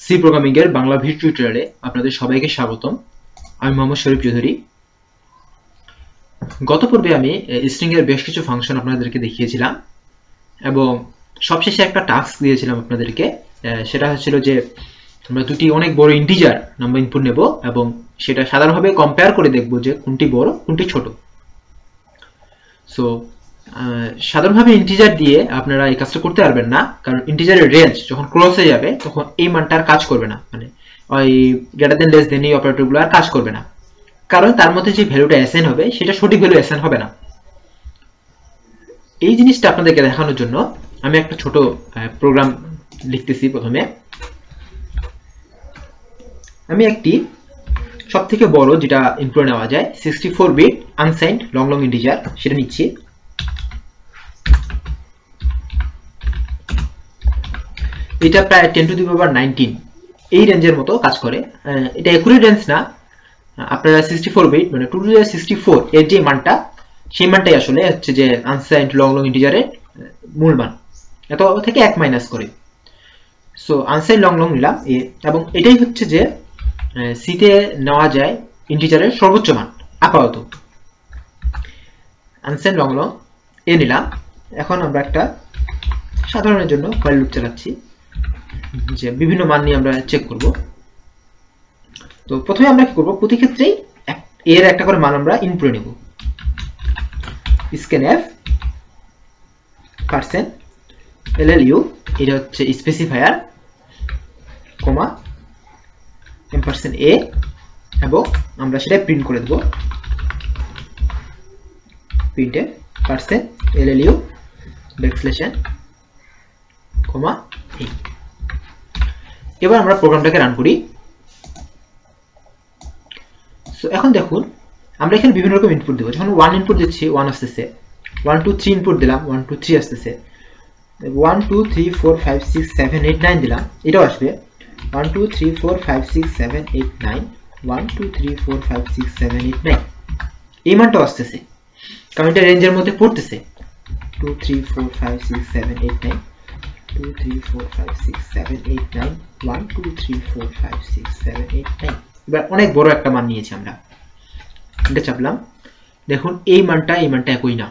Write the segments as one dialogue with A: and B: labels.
A: C programming এর Bangla video টিউটোরিয়ালে আপনাদের সবাইকে স্বাগতম। আমি মোহাম্মদ শরীফ চৌধুরী। গত পর্বে আমি স্ট্রিং এর বেশ কিছু ফাংশন আপনাদেরকে দেখিয়েছিলাম এবং সবশেষে একটা টাস্ক দিয়েছিলাম আপনাদেরকে। সেটা হচ্ছিল যে আমরা দুটি অনেক বড় ইন্টিজার নাম্বার ইনপুট নেব এবং সেটা সাধারণভাবে কম্পেয়ার করে দেখব যে কোনটি বড় কোনটি ছোট। সো সাধারণভাবে ইন্টিজার দিয়ে আপনারা এই কাজটা করতে পারবেন না, কারণ ইন্টিজারের রেঞ্জ যখন ক্রস হয়ে যাবে তখন এই মানটা আর কাজ করবে না, মানে ওই গ্রেটার দেন লেস দেন এই অপারেটরগুলো আর কাজ করবে না, কারণ তার মধ্যে যে ভ্যালুটা অ্যাসাইন হবে সেটা সঠিক ভ্যালু অ্যাসাইন হবে না। এই জিনিসটা আপনাদেরকে দেখানোর জন্য আমি একটা ছোট প্রোগ্রাম লিখতেছি। প্রথমে আমি একটি সবথেকে বড় যেটা ইনপুট নেওয়া যায় 64 bit unsigned long long integer সেটা নিচ্ছি। এটা প্রায় 10 টু দি পাওয়ার 19 এই রেঞ্জের মতো কাজ করে। এটা অ্যাকুরেট রেঞ্জ না, আপনারা 64 বিট মানে 2 টু দি 64 এর যে মানটা সেই মানটাই আসলে হচ্ছে যে আনসাইন্ড লং লং ইন্টিজারের মূল মান, এত থেকে 1 মাইনাস করে। সো আনসাইন্ড লং লং নিলাম এ, এবং এটাই হচ্ছে যে সি তে নেওয়া যায় ইন্টিজারের সর্বোচ্চ মান আপাতত। আনসাইন্ড লং লং এ নিলাম। এখন আমরা একটা সাধারণের জন্য হোয়াইল লুপ চালাচ্ছি যে বিভিন্ন মান নিয়ে আমরা চেক করব। তো প্রথমে আমরা কি করব, প্রতি ক্ষেত্রেই এর একটা করে মান আমরা ইনপুট নেব। scanf %llu এটা হচ্ছে স্পেসিফায়ার, কমা $a এবং আমরা সেটা প্রিন্ট করে দেব। প্রিন্টে %llu ব্যাকস্ল্যাশ কমা a। এবার আমরা প্রোগ্রামটাকে রান করি। সো এখন দেখুন আমরা এখানে বিভিন্ন রকম ইনপুট দেব। যখন 1 ইনপুট দিচ্ছি 1 আসতেছে, 1 2 3 ইনপুট দিলাম 1 2 3 আসতেছে, 1 2 3 4 5 6 7 8 9 দিলাম এটাও আসবে, 1 2 3 4 5 6 7 8 9 1 2 3 4 5 6 7 8 9 এই মানটাও আসতেছে, কারণ এটা রেঞ্জের মধ্যে পড়তেছে। 2 3 4 5 6 7 8 9 2 3 4 5 6 7 8 9 1 2 3 4 5 6 7 8 9। এবার অনেক বড় একটা মান নিয়েছি আমরা, এটা চাপলাম। দেখুন এই মানটা একই না,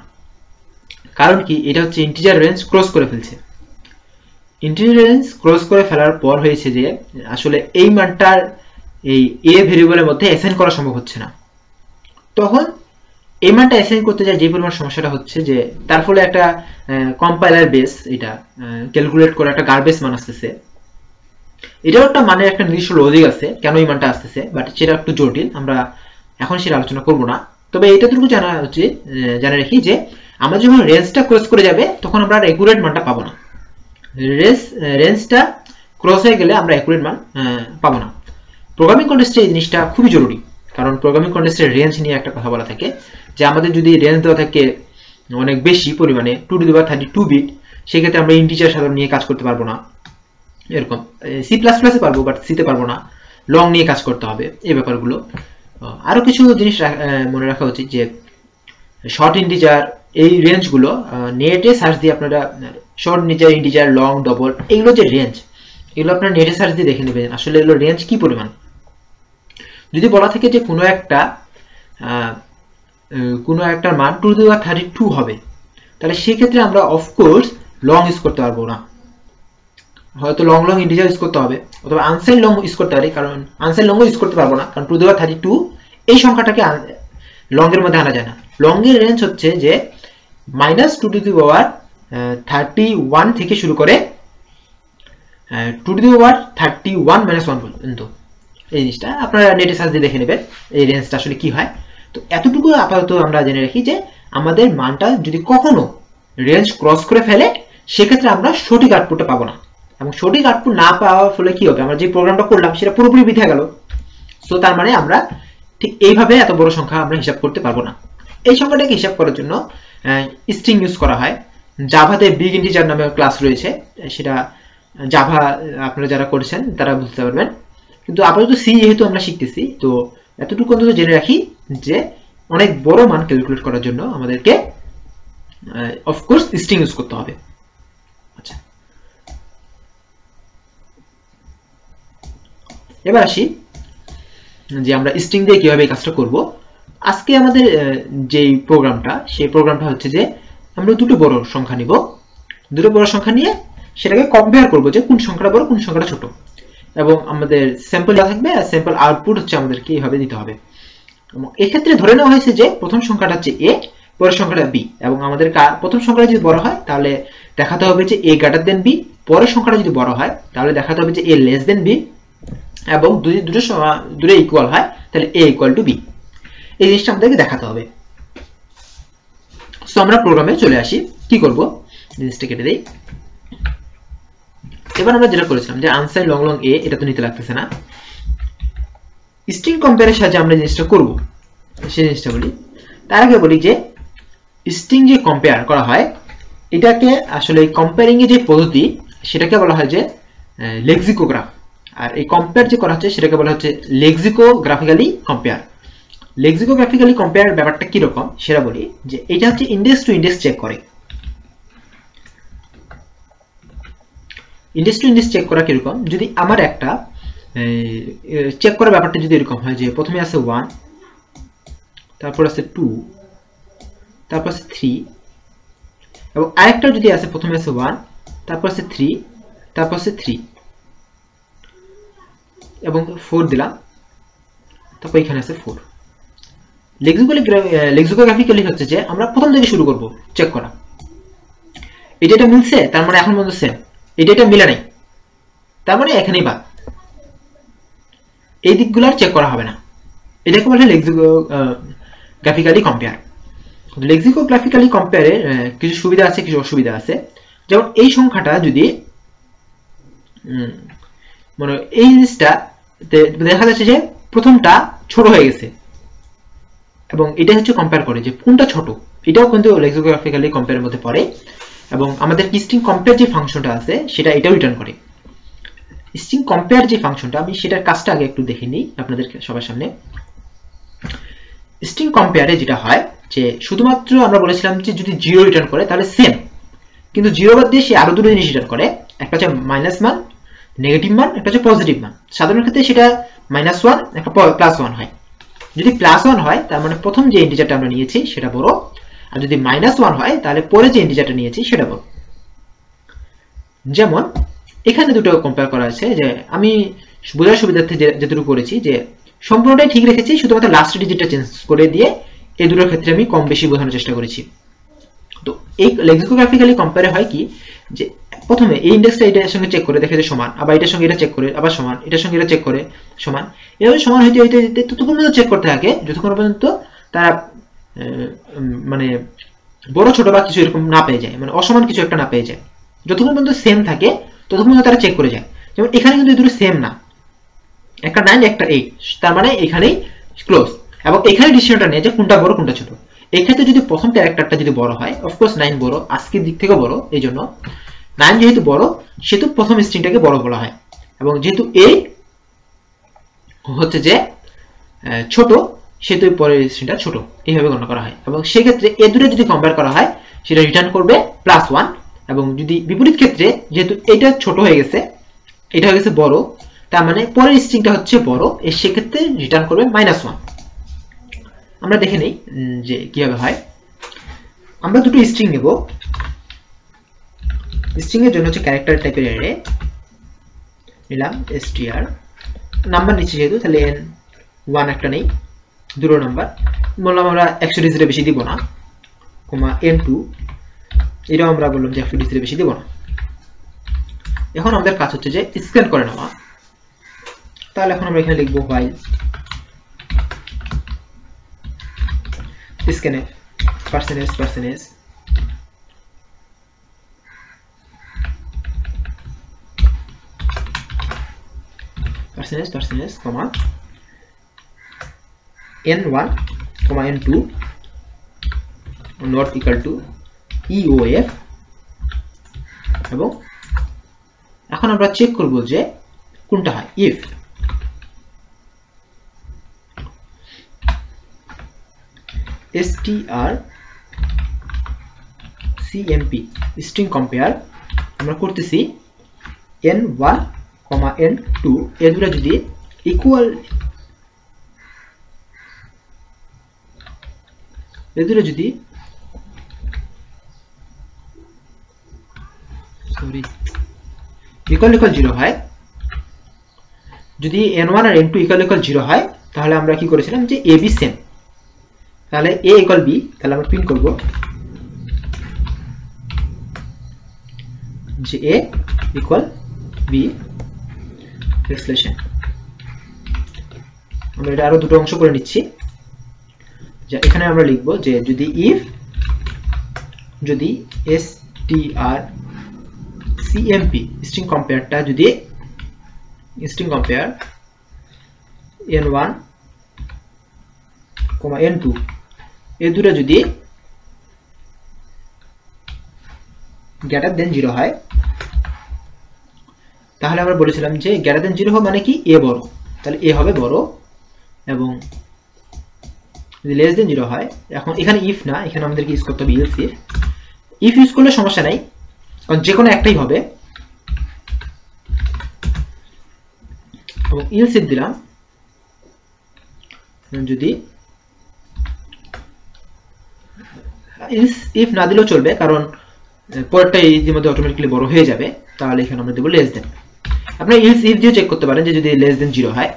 A: কারণ কি এটা হচ্ছে ইন্টিজার রেঞ্জ ক্রস করে ফেলছে। ইন্টিজার রেঞ্জ ক্রস করে ফেলার পর হয়েছে যে আসলে এই মানটার এই এ ভেরিয়েবলের মধ্যে অ্যাসাইন করা সম্ভব হচ্ছে না। তখন এই মানটা অ্যাসাইন করতে যায় যে পরিমাণ সমস্যাটা হচ্ছে যে তার ফলে একটা কম্পাইলার বেস এটা ক্যালকুলেট করে একটা গার্বেজ মান আসতেছে। এটাও একটা মানের একটা নির্দিষ্ট লজিক আছে কেন এই মানটা আসতেছে, বাট সেটা একটু জটিল, আমরা এখন সেটা আলোচনা করব না। তবে এটাটুকু জানা উচিত, জানা রাখি যে আমরা যখন রেঞ্জটা ক্রস করে যাবে তখন আমরা অ্যাকুরেট মানটা পাবো না। রেঞ্জটা ক্রস হয়ে গেলে আমরা অ্যাকুরেট মান পাবো না। প্রোগ্রামিং কন্টেক্সটে এই জিনিসটা খুবই জরুরি, কারণ প্রোগ্রামিং কন্টেক্সটের রেঞ্জ নিয়ে একটা কথা বলা থাকে যে আমাদের যদি রেঞ্জ দেওয়া থাকে অনেক বেশি পরিমাণে 2 টু দি পাওয়ার 32 বিট, সেক্ষেত্রে আমরা ইন্টিজার সাধারণ নিয়ে কাজ করতে পারবো না। এরকম সি প্লাস প্লাসে পারবো, বাট সিতে পারবো না, লং নিয়ে কাজ করতে হবে। এই ব্যাপারগুলো আরো কিছু জিনিস মনে রাখা উচিত যে শর্ট ইন্টিজার এই রেঞ্জগুলো নেটে সার্চ দিয়ে আপনারা শর্ট ইন্টিজার লং ডবল এগুলো যে রেঞ্জ, এগুলো আপনারা নেটে সার্চ দিয়ে দেখে নেবেন আসলে এগুলো রেঞ্জ কি পরিমাণ। যদি বলা থাকে যে কোনো একটা মান 2 টু দি পাওয়ার 32 হবে, তাহলে সেক্ষেত্রে আমরা অফকোর্স লং ইউজ করতে পারবো না, হয়তো লং লং ইন্টিজার ইউজ করতে হবে, অথবা আনসাইন লং ইউজ করতে পারি, কারণ আনসাইন লং ইউজ করতে পারবো না, কারণ 2 টু দি পাওয়ার 32 এই সংখ্যাটাকে লং এর মধ্যে আনা যায় না। লং এর রেঞ্জ হচ্ছে যে -2 টু দি পাওয়ার 31 থেকে শুরু করে 2 টু দি পাওয়ার 31 - 1 পর্যন্ত। এই জিনিসটা আপনারা নেটে সার্চ দিয়ে দেখে নেবেন এই রেঞ্জটা আসলে কি হয়। তো এতটুকু আপাতত আমরা জেনে রাখি যে আমাদের মানটা যদি কখনো রেঞ্জ ক্রস করে ফেলে সেক্ষেত্রে আমরা সঠিক আউটপুটটা পাবো না, এবং সঠিক আউটপুট না পাওয়ার ফলে কি হবে, আমরা যে প্রোগ্রামটা করলাম সেটা পুরোপুরি বৃথা গেল। সো তার মানে আমরা ঠিক এইভাবে এত বড় সংখ্যা আমরা হিসাব করতে পারবো না। এই সংখ্যাটাকে হিসাব করার জন্য স্ট্রিং ইউজ করা হয়। জাভাতে বিগ ইন্টিজার নামে ক্লাস রয়েছে, সেটা জাভা আপনারা যারা করেছেন তারা বুঝতে পারবেন, কিন্তু আপাতত সি যেহেতু আমরা শিখতেছি তো এতটুকু অন্তত জেনে রাখি যে অনেক বড় মান ক্যালকুলেট করার জন্য আমাদেরকে অফকোর্স স্ট্রিং ইউজ করতে হবে। আচ্ছা, এবার আসি যে আমরা স্ট্রিং দিয়ে কিভাবে এই কাজটা করব। আজকে আমাদের যে প্রোগ্রামটা, সেই প্রোগ্রামটা হচ্ছে যে আমরা দুটো বড় সংখ্যা নিব, দুটো বড় সংখ্যা নিয়ে সেটাকে কম্পেয়ার করব যে কোন সংখ্যাটা বড় কোন সংখ্যাটা ছোট, এবং আমাদের স্যাম্পল দেওয়া থাকবে আর স্যাম্পল আউটপুট হচ্ছে আমাদেরকে এইভাবে দিতে হবে। এক্ষেত্রে ধরে নেওয়া হয়েছে যে প্রথম সংখ্যাটা হচ্ছে a, পরের সংখ্যাটা b, এবং আমাদের প্রথম সংখ্যাটা যদি বড় হয় তাহলে দেখাতে হবে যে a গ্রেটার দেন b, পরের সংখ্যাটা যদি বড় হয় তাহলে দেখাতে হবে যে a লেস দেন b, এবং দুটো ইকুয়াল হয় তাহলে a ইকুয়াল টু b। এই জিনিসটা আমাদেরকে দেখাতে হবে। সো আমরা প্রোগ্রামে চলে আসি, কি করব, জিনিসটা কেটে দেই। এবার আমরা যেটা করেছিলাম যে আনসার লং লং a, এটা তো নিতে লাগতেছে না। স্ট্রিং কম্পেয়ারের সাহায্যে আমরা জিনিসটা করব, সেই জিনিসটা বলি। তার আগে বলি যে স্ট্রিং যে কম্পেয়ার করা হয়, এটাকে আসলে কম্পেয়ারিং এর যে পদ্ধতি সেটাকে বলা হয় যে লেক্সিকোগ্রাফ, আর এই কম্পেয়ার যে করা হচ্ছে সেটাকে বলা হচ্ছে লেক্সিকোগ্রাফিক্যালি কম্পেয়ার। লেক্সিকোগ্রাফিক্যালি কম্পেয়ার ব্যাপারটা কি রকম সেটা বলি। যে এটা হচ্ছে ইন্ডেক্স টু ইন্ডেক্স চেক করে। ইন্ডেক্স টু ইন্ডেক্স চেক করা কিরকম, যদি আমার একটা চেক করার ব্যাপারটা যদি এরকম হয় যে প্রথমে আছে 1, তারপর আছে 2, তারপর আছে 3, এবং আরেকটা যদি আছে প্রথমে আছে 1, তারপর আছে 3, তারপর আছে 3, এবং 4 দিলাম, তারপর এখানে আছে 4। লেক্সিকোগ্রাফিক্যালি হচ্ছে যে আমরা প্রথম থেকে শুরু করব চেক করা। এটা মিলছে, তার মানে এখন পর্যন্ত সেম। এটা মিলে নাই, তার মানে এখানেই বাদ। এই দিকগুলো আর চেক করা হবে না। এটাকে বলে লেক্সিকোগ্রাফিক্যালি কম্পেয়ার। লেক্সিকোগ্রাফিক্যালি কম্পেয়ারে কিছু সুবিধা আছে, কিছু অসুবিধা আছে। যেমন এই সংখ্যাটা যদি মানে এই জিনিসটা দেখা যাচ্ছে যে প্রথমটা ছোট হয়ে গেছে, এবং এটা হচ্ছে কম্পেয়ার করে যে কোনটা ছোট, এটাও কিন্তু লেক্সিকোগ্রাফিক্যালি কম্পেয়ারের মধ্যে পড়ে। এবং আমাদের স্ট্রিং কম্পেয়ার যে ফাংশনটা আছে সেটা এটাও রিটার্ন করে। স্ট্রিং কম্পেয়ার যে ফাংশনটা, আমি সেটার কাজটা আগে একটু দেখে নিই আপনাদের সবার সামনে। স্ট্রিং কম্পেয়ারে যেটা হয় যে শুধুমাত্র আমরা বলেছিলাম যে যদি 0 রিটার্ন করে তাহলে সেম, কিন্তু 0 বাদ দিয়ে সে আরো দুটো জিনিস রিটার্ন করে। একটা হচ্ছে মাইনাস মান, নেগেটিভ মান, একটা হচ্ছে পজিটিভ মান। সাধারণ ক্ষেত্রে সেটা -1, একটা +1 হয়। যদি +1 হয় তার মানে প্রথম যে ইন্টিজারটা আমরা নিয়েছি সেটা বড়, আর যদি -1 হয় তাহলে পরে যে ইন্টিজারটা নিয়েছি সেটা বড়। যেমন এখানে দুটো কম্পেয়ার করা আছে, যে আমি বোঝার সুবিধার্থে যেটুকু করেছি যে সম্পূর্ণটাই ঠিক রেখেছি, শুধুমাত্র লাস্ট ডিজিটটা চেঞ্জ করে দিয়ে এই দুটোর ক্ষেত্রে আমি কম বেশি বোঝানোর চেষ্টা করেছি। তো এই লেক্সিকোগ্রাফিক্যালি কম্পেয়ারে হয় কি, যে প্রথমে এই ইন্ডেক্সটা এটার সঙ্গে চেক করে দেখে যে সমান, আবার এটার সঙ্গে এটা চেক করে আবার সমান, এটার সঙ্গে এটা চেক করে সমান, এভাবে সমান হইতে হইতে ততক্ষণ পর্যন্ত চেক করতে থাকে যতক্ষণ পর্যন্ত তারা মানে বড় ছোট বা কিছু এরকম না পেয়ে যায়, মানে অসমান কিছু একটা না পেয়ে যায়। যতক্ষণ পর্যন্ত সেম থাকে ততক্ষণ পর্যন্ত তারা চেক করে যায়। যেমন এখানে কিন্তু এই দুটো সেম না, একটা 9 একটা 8, তার মানে এখানেই ক্লোজ, এবং এখানে ডিসিশনটা নেয় যে কোনটা বড় কোনটা ছোট। এই ক্ষেত্রে যদি প্রথম ক্যারেক্টারটা যদি বড় হয়, অফকোর্স 9 বড়, আজকের দিক থেকে বড়, এই জন্য 9 যেহেতু বড় সেহেতু প্রথম স্ট্রিংটাকে বড় বলা হয়, এবং যেহেতু a হচ্ছে যে ছোট সেহেতু পরের স্ট্রিংটা ছোট, এইভাবে গণনা করা হয়। এবং সেক্ষেত্রে এ দুটো যদি কম্পেয়ার করা হয় সেটা রিটার্ন করবে +1, এবং যদি বিপরীত ক্ষেত্রে যেহেতু এটা ছোট হয়ে গেছে এটা হয়ে গেছে বড়, তার মানে পরের স্ট্রিংটা হচ্ছে বড়, এর সেক্ষেত্রে রিটার্ন করবে -1। আমরা দেখে নেই যে কিভাবে হয়। আমরা দুটো স্ট্রিং নেব। স্ট্রিং এর জন্য হচ্ছে ক্যারেক্টার টাইপের অ্যারে নিলাম, str নাম্বার নিচে যেহেতু তাহলে n1 একটা নেই, দুটো নাম্বার বললাম আমরা 100 ডিজিটের বেশি দিব না, n2 এটাও আমরা বললাম যে 100 ডিজিটের বেশি দিব না। এখন আমাদের কাজ হচ্ছে যে স্ক্যান করে নেওয়া। তাহলে এখন আমরা এখানে লিখব while scanf %% comma n1 n2 not equal to eof, এবং এখন আমরা চেক করব যে কোনটা হয়। if strcmp string compare আমরা করতেছি n1 n2 এই দুটো যদি ইকুয়াল এ দুটো যদি ইকুয়াল ইকুয়াল 0 হয়, যদি n1 আর n2 ইকুয়াল ইকুয়াল 0 হয় তাহলে আমরা কি করেছিলাম যে a b সেম, তাহলে a ইকুয়াল b, তাহলে আমরা প্রিন্ট করব যে a ইকুয়াল b এক্সপ্রেশন। আমরা এটা আরো দুটো অংশ করে নিচ্ছি, যে এখানে আমরা লিখব যে যদি if যদি strcmp স্ট্রিং কম্পেয়ারটা যদি স্ট্রিং কম্পেয়ার n1 n2 এই দুটো যদি গ্রেটার দেন 0 হয়, তাহলে আমরা বলেছিলাম যে গ্রেটার দেন 0 হবে মানে কি a বড়, তাহলে a হবে বড়, এবং যদি লেস দেন 0 হয়, এখন এখানে ইফ না, এখানে আমাদেরকে ইউজ করতে হবে ইলস ইফ। ইফ ইউজ করলে সমস্যা নাই, কারণ যে কোনো একটাই হবে, এবং ইলস ইফ দিলাম যদি ইলস ইফ না দিলেও চলবে, কারণ পরেরটা ইতিমধ্যে অটোমেটিক্যালি বড় হয়ে যাবে, তাহলে এখানে আমরা দেব লেস দেন। আপনি ইলস ইফ দিয়ে চেক করতে পারেন যে যদি লেস দেন 0 হয়,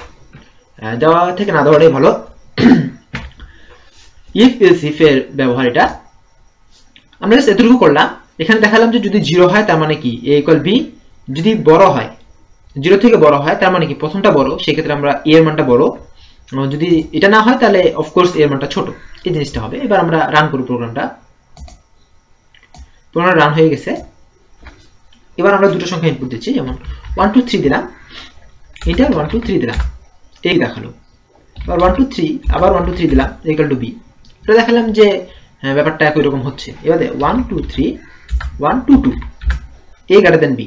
A: দেওয়া থেকে না দেওয়াটাই ভালো। ইফ ইলস ইফ এর ব্যবহার এটা আমরা জাস্ট এতটুকু করলাম। এখানে দেখালাম যে যদি 0 হয় তার মানে কি a ইকুয়াল b, যদি বড় হয় 0 থেকে বড় হয় তার মানে কি প্রথমটা বড়, সেই ক্ষেত্রে আমরা a এর মানটা বড়, যদি এটা না হয় তাহলে অফকোর্স a এর মানটা ছোট, এই জিনিসটা হবে। এবার আমরা রান করি প্রোগ্রামটা, প্রোগ্রাম রান হয়ে গেছে। এবার আমরা দুটো সংখ্যা ইনপুট দিচ্ছি, যেমন 1 2 3 দিলাম, এটা 1 2 3 দিলাম, এই দেখালো। আবার 1 2 3 আবার 1 2 3 দিলাম ইকুয়াল টু b, এটা দেখালাম যে ব্যাপারটা একই রকম হচ্ছে। এবার 1 2 3 1 2 2 a গ্রেটার দেন b,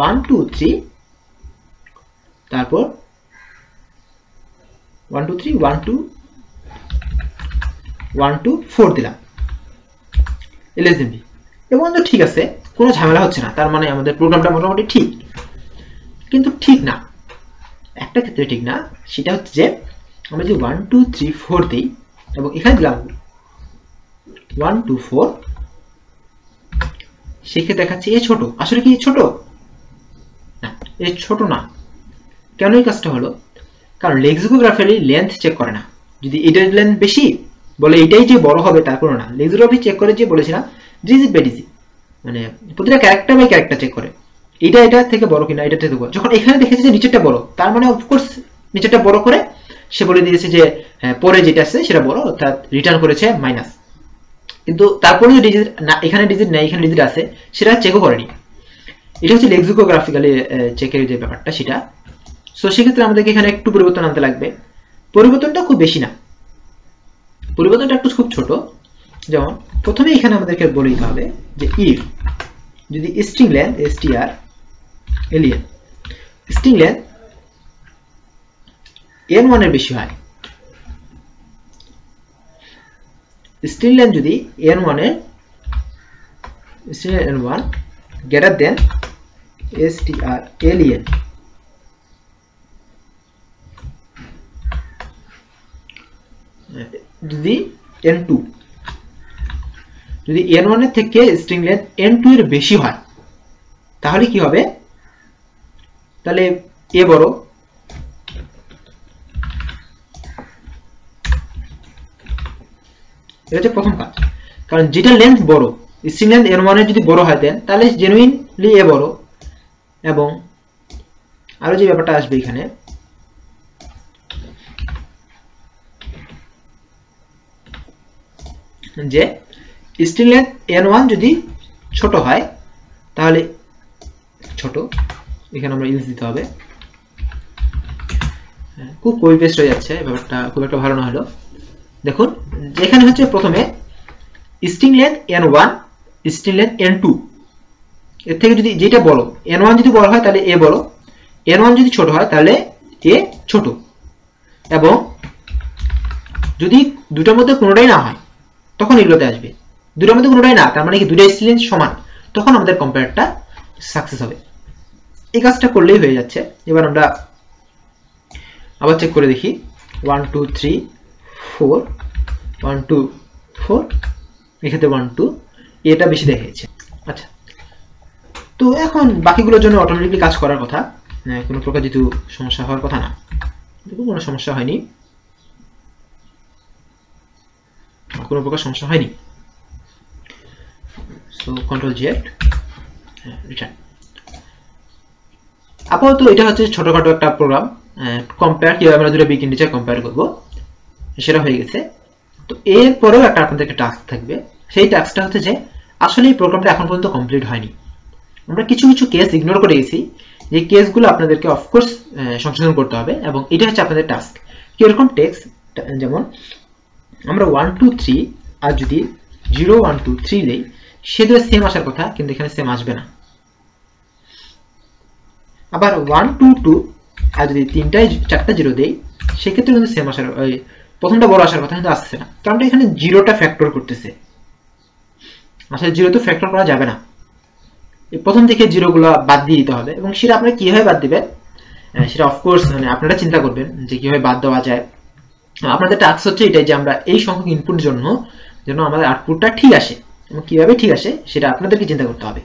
A: 1 2 3 তারপর 1 2 3 1 2 1 2 4 দিলাম লেস দেন b, এবং তো ঠিক আছে, কোনো ঝামেলা হচ্ছে না, তার মানে আমাদের প্রোগ্রামটা মোটামুটি ঠিক। কিন্তু ঠিক না, একটা ক্ষেত্রে ঠিক না, সেটা হচ্ছে যে আমরা যদি 1 2 3 4 দিই এবং এখানে দিলাম 1 2 4, সেক্ষেত্রে দেখাচ্ছে এ ছোট। আসলে কি ছোট না, এ ছোট না। কেন এই কাজটা হলো? কারণ লেক্সিকোগ্রাফারি লেন্থ চেক করে না, যদি এটার লেন্থ বেশি বলে এটাই যে বড় হবে তার কোনো না। লেক্সিকোগ্রাফি চেক করে যে বলেছিলাম ডিজিট বাই ডিজিট, মানে প্রতিটা ক্যারেক্টার বাই ক্যারেক্টার চেক করে, এটা এটা থেকে বড় কিনা, এটা থেকে বড়। যখন এখানে দেখেছে যে নিচেরটা বড়, তার মানে অফকোর্স নিচেরটা বড় করে সে বলে দিয়েছে যে পরে যেটা আছে সেটা বড়, অর্থাৎ রিটার্ন করেছে মাইনাস। কিন্তু তারপরে যে ডিজিট না, এখানে ডিজিট নেই এখানে ডিজিট আছে, সেটা চেকও করেনি। এটা হচ্ছে লেক্সিকোগ্রাফিক্যালি চেকের যে ব্যাপারটা সেটা। সো সেক্ষেত্রে আমাদেরকে এখানে একটু পরিবর্তন আনতে লাগবে। পরিবর্তনটা খুব বেশি না, পরিবর্তনটা একটু খুব ছোট। যেমন প্রথমে এখানে আমাদেরকে বলে দিতে হবে যে ইফ যদি string length str alien string length n1 এর বেশি হয়, স্ট্রিং লেন্থ যদি n1 এর n1 greater than str alien, যদি n2 যদি n1 এর থেকে স্ট্রিং লেন্থ n2 এর বেশি হয়, তাহলে কি হবে? তাহলে a বড়, এটা হচ্ছে প্রথম কাজ। কারণ যেটা লেন্থ বড়, স্ট্রিং লেন্থ n1 এর যদি বড় হয় দেন তাহলে জেনুইনলি a বড়। এবং আরো যে ব্যাপারটা আসবে এখানে, যে স্ট্রিং লেন্থ n1 যদি ছোট হয় তাহলে ছোট, এখানে আমরা ইলস দিতে হবে। খুব কপি পেস্ট হয়ে যাচ্ছে, ব্যাপারটা খুব একটা ভালো না হলো। দেখুন যেখানে হচ্ছে প্রথমে string length n1 string length n2 এর থেকে যদি যেটা বড়, n1 যদি বড় হয় তাহলে a বড়, n1 যদি ছোট হয় তাহলে a ছোট। এবং যদি দুটোর মধ্যে কোনোটাই না হয় তখন এগুলোতে আসবে। দুটোর মধ্যে কোনোটাই না, তার মানে কি দুটো স্ট্রিং লেন্থ সমান, তখন আমাদের কম্পেয়ারটা সাকসেস হবে। এই কাজটা করলেই হয়ে যাচ্ছে। এবার আমরা আবার চেক করে দেখি 1 2 3 4 1 2 4 এক্ষেত্রে 1 2 এটা বেশি দেখাচ্ছে। আচ্ছা, তো এখন বাকিগুলোর জন্য অটোমেটিকলি কাজ করার কথা, কোনো প্রকার যেহেতু সমস্যা হওয়ার কথা না, কোনো সমস্যা হয়নি, কোনো প্রকার সমস্যা হয়নি। So control Z return. আপাতত এটা হচ্ছে ছোটখাটো একটা প্রোগ্রাম, কম্পেয়ার কিভাবে আমরা দুটো বিগ ইন্টিজার কম্পেয়ার করব সেটা হয়ে গেছে। তো এরপরেও একটা আপনাদেরকে টাস্ক থাকবে, সেই টাস্কটা হচ্ছে যে আসলে এই প্রোগ্রামটা এখন পর্যন্ত কমপ্লিট হয়নি। আমরা কিছু কিছু কেস ইগনোর করে গেছি, যে কেসগুলো আপনাদেরকে অফকোর্স সংশোধন করতে হবে, এবং এটা হচ্ছে আপনাদের টাস্ক। কিরকম টেক্সট, যেমন আমরা 1 2 3 আর যদি 0 1 2 3 দেই, সেটা সেম আসার কথা, কিন্তু এখানে সেম আসবে না। আবার 1 2 2 আর যদি 4টা 0 দেই, সেক্ষেত্রে কিন্তু সেম আসার, প্রথমটা বড় আসার কথা, কিন্তু আসছে না, কারণ এখানে 0টা ফ্যাক্টর করতেছে। আসলে 0 তো ফ্যাক্টর করা যাবে না, প্রথম থেকে 0 গুলো বাদ দিয়ে দিতে হবে। এবং সেটা আপনারা কিভাবে বাদ দিবেন সেটা অফকোর্স মানে আপনারা চিন্তা করবেন যে কিভাবে বাদ দেওয়া যায়। আপনাদের টাস্ক হচ্ছে এটাই যে আমরা এই সংখ্যক ইনপুট জন্য যেন আমাদের আউটপুটটা ঠিক আসে, এবং কিভাবে ঠিক আসে সেটা আপনাদেরকে চিন্তা করতে হবে।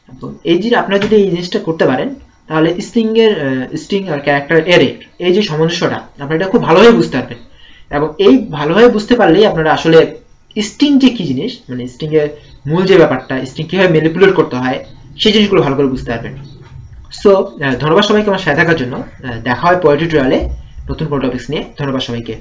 A: এবং এই যে আপনারা যদি এই জিনিসটা করতে পারেন, তাহলে স্ট্রিং আর ক্যারেক্টার এরে এই যে সামঞ্জস্যটা আপনারা এটা খুব ভালোভাবে বুঝতে পারবেন। এবং এই ভালোভাবে বুঝতে পারলেই আপনারা আসলে স্ট্রিং যে কি জিনিস, মানে স্ট্রিং এর মূল যে ব্যাপারটা, স্ট্রিং কিভাবে ম্যানিপুলেট করতে হয়, সেই জিনিসগুলো ভালো করে বুঝতে পারবেন। সো ধন্যবাদ সবাইকে আমার সাথে থাকার জন্য। দেখা হয় পরের টিউটোরিয়ালে নতুন কোনো টপিকস নিয়ে। ধন্যবাদ সবাইকে।